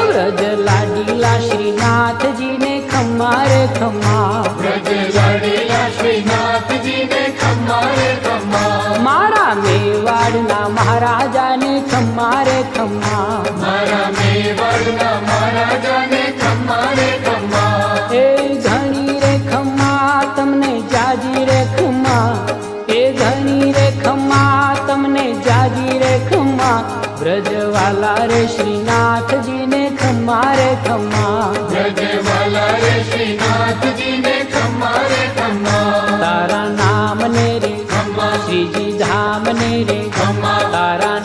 વ્રજ લાડીલા શ્રીનાથજી ને ખમ્મા રે ખમ્મા, વ્રજ લાડીલા શ્રીનાથજી ને ખમ્મા રે ખમ્મા, મારા મેવાડના મહારાજાને ખમ્મા રે ખમ્મા, મારા મેવાડના મહારાજાને ખમ્મા રે ખમ્મા, એ ઘણી રે ખમ્મા તમને જાજી રે ખમ્મા, એ ઘણી રે ખમ્મા તમને જાજી રે ખમ્મા, વ્રજવાલા રે શ્રીનાથજી ને ખમ્મા રે ખમ્મા, વ્રજવાલા રે શ્રીનાથજી ને ખમ્મા રે ખમ્મા, તારા નામ ને રે ખમ્મા, શ્રીજી ધામ ને રે ખમ્મા, તારા